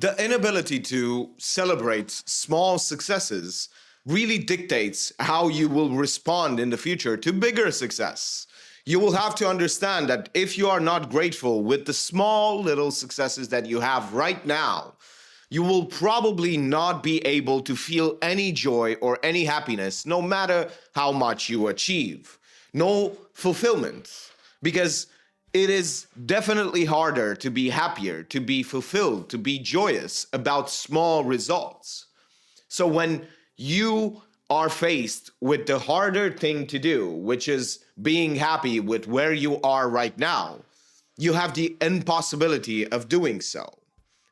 The inability to celebrate small successes really dictates how you will respond in the future to bigger success. You will have to understand that if you are not grateful with the small little successes that you have right now, you will probably not be able to feel any joy or any happiness, no matter how much you achieve. No fulfillment, because it is definitely harder to be happier, to be fulfilled, to be joyous about small results. So when you are faced with the harder thing to do, which is being happy with where you are right now, you have the impossibility of doing so.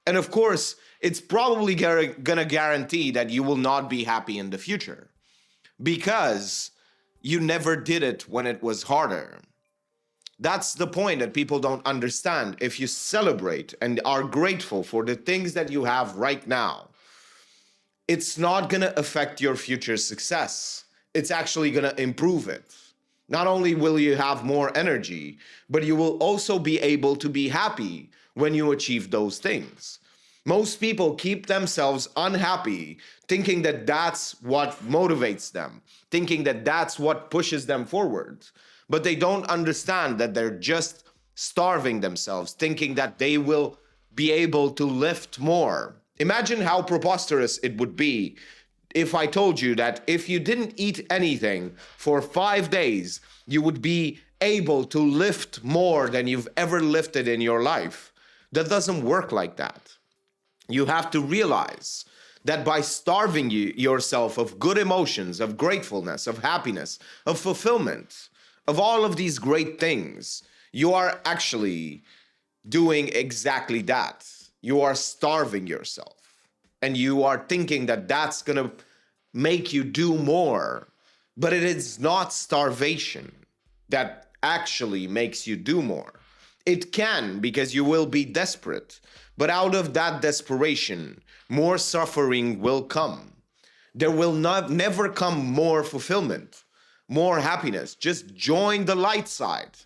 And of course, it's probably gonna guarantee that you will not be happy in the future because you never did it when it was harder. That's the point that people don't understand. If you celebrate and are grateful for the things that you have right now, it's not going to affect your future success. It's actually going to improve it. Not only will you have more energy, but you will also be able to be happy when you achieve those things. Most people keep themselves unhappy, thinking that that's what motivates them, thinking that that's what pushes them forward. But they don't understand that they're just starving themselves, thinking that they will be able to lift more. Imagine how preposterous it would be if I told you that if you didn't eat anything for 5 days, you would be able to lift more than you've ever lifted in your life. That doesn't work like that. You have to realize that by starving yourself of good emotions, of gratefulness, of happiness, of fulfillment, of all of these great things, you are actually doing exactly that. You are starving yourself. And you are thinking that that's going to make you do more. But it is not starvation that actually makes you do more. It can, because you will be desperate. But out of that desperation, more suffering will come. There will never come more fulfillment, more happiness. Just join the light side.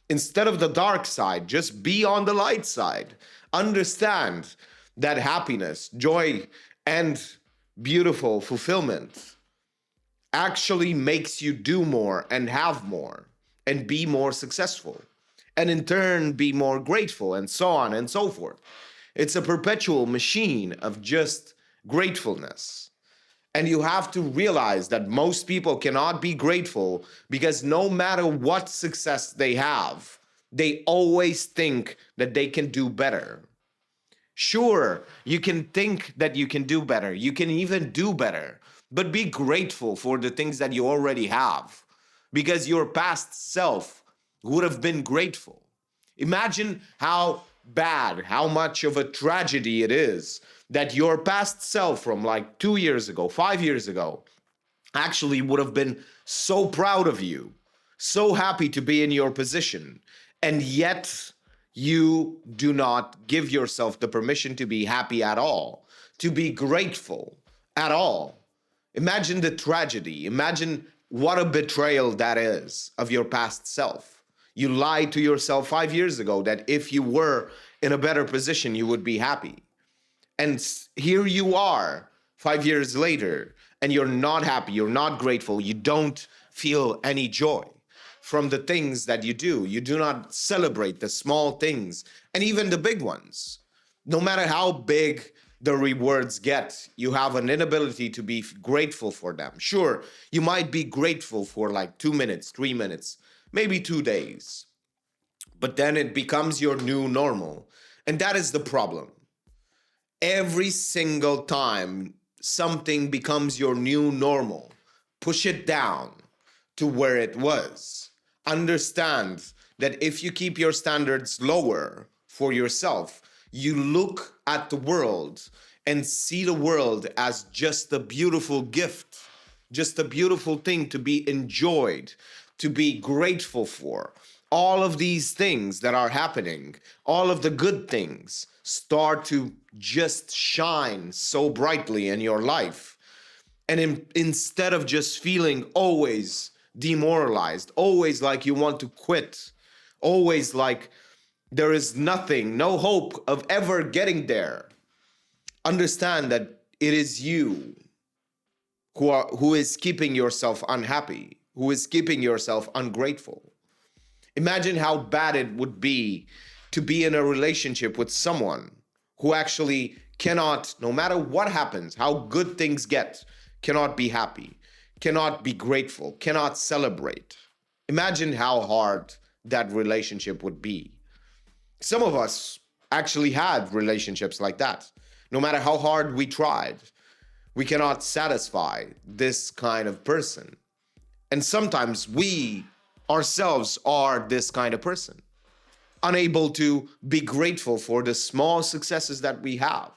Instead of the dark side, just be on the light side. Understand that happiness, joy, and beautiful fulfillment actually makes you do more and have more and be more successful. And in turn, be more grateful and so on and so forth. It's a perpetual machine of just gratefulness. And you have to realize that most people cannot be grateful because no matter what success they have, they always think that they can do better. Sure, you can think that you can do better. You can even do better, but be grateful for the things that you already have because your past self would have been grateful. Imagine how bad, how much of a tragedy it is that your past self from like 2 years ago, 5 years ago, actually would have been so proud of you, so happy to be in your position, and yet you do not give yourself the permission to be happy at all, to be grateful at all. Imagine the tragedy. Imagine what a betrayal that is of your past self. You lied to yourself 5 years ago that if you were in a better position, you would be happy. And here you are 5 years later, and you're not happy, you're not grateful, you don't feel any joy from the things that you do. You do not celebrate the small things and even the big ones. No matter how big the rewards get, you have an inability to be grateful for them. Sure, you might be grateful for like 2 minutes, 3 minutes, maybe 2 days, but then it becomes your new normal. And that is the problem. Every single time something becomes your new normal, push it down to where it was. Understand that if you keep your standards lower for yourself, you look at the world and see the world as just a beautiful gift, just a beautiful thing to be enjoyed, to be grateful for. All of these things that are happening, all of the good things start to just shine so brightly in your life. And instead of just feeling always demoralized, always like you want to quit, always like there is nothing, no hope of ever getting there, Understand that it is you who is keeping yourself unhappy, who is keeping yourself ungrateful. Imagine how bad it would be in a relationship with someone who actually cannot, no matter what happens, how good things get, cannot be happy, cannot be grateful, cannot celebrate. Imagine how hard that relationship would be. Some of us actually had relationships like that. No matter how hard we tried, we cannot satisfy this kind of person. And sometimes we ourselves are this kind of person, unable to be grateful for the small successes that we have.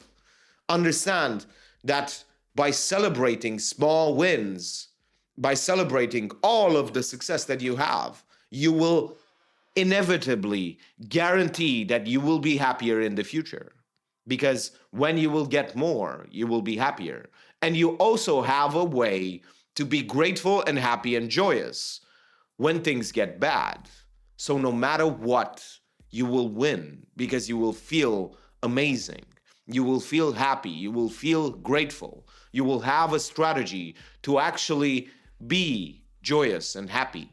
Understand that by celebrating small wins, by celebrating all of the success that you have, you will inevitably guarantee that you will be happier in the future. Because when you will get more, you will be happier. And you also have a way to be grateful and happy and joyous when things get bad. So no matter what, you will win because you will feel amazing. You will feel happy. You will feel grateful. You will have a strategy to actually be joyous and happy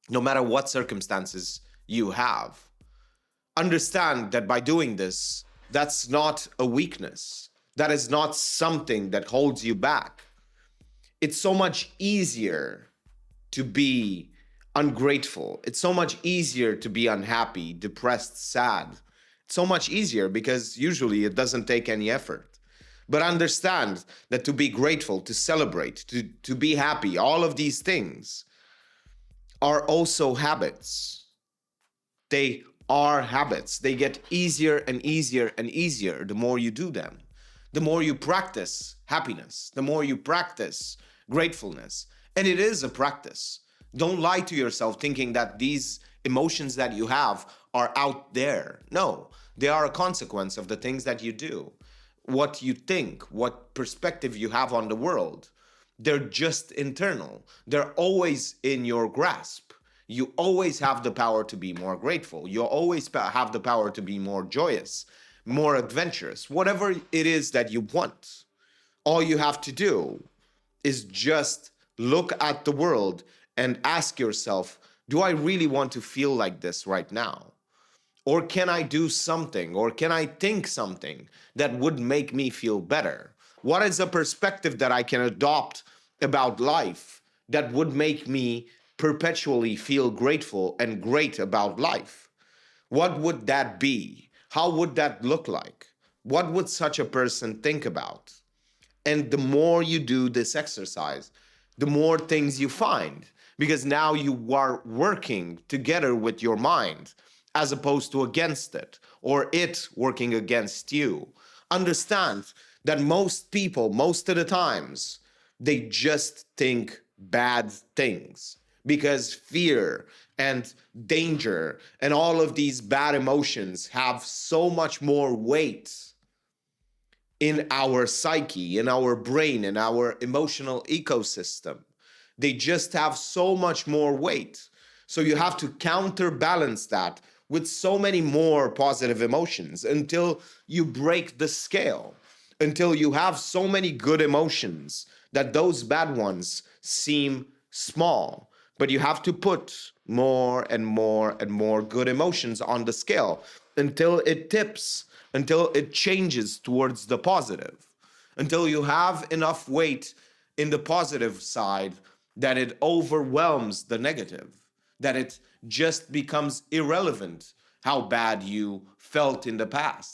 no matter what circumstances you have. Understand that by doing this, that's not a weakness. That is not something that holds you back. It's so much easier to be ungrateful. It's so much easier to be unhappy, depressed, sad. It's so much easier because usually it doesn't take any effort. But understand that to be grateful, to celebrate, to be happy, all of these things are also habits. They are habits. They get easier and easier and easier the more you do them. The more you practice happiness, the more you practice gratefulness. And it is a practice. Don't lie to yourself thinking that these emotions that you have are out there. No, they are a consequence of the things that you do, what you think, what perspective you have on the world. They're just internal. They're always in your grasp. You always have the power to be more grateful. You always have the power to be more joyous, more adventurous, whatever it is that you want. All you have to do is just look at the world and ask yourself, do I really want to feel like this right now? Or can I do something, or can I think something that would make me feel better? What is a perspective that I can adopt about life that would make me perpetually feel grateful and great about life? What would that be? How would that look like? What would such a person think about? And the more you do this exercise, the more things you find, because now you are working together with your mind as opposed to against it, or it working against you. Understand that most people, most of the times, they just think bad things because fear and danger and all of these bad emotions have so much more weight in our psyche, in our brain, in our emotional ecosystem. They just have so much more weight. So you have to counterbalance that with so many more positive emotions until you break the scale, until you have so many good emotions that those bad ones seem small. But you have to put more and more and more good emotions on the scale until it tips, until it changes towards the positive, until you have enough weight in the positive side that it overwhelms the negative, that it just becomes irrelevant how bad you felt in the past.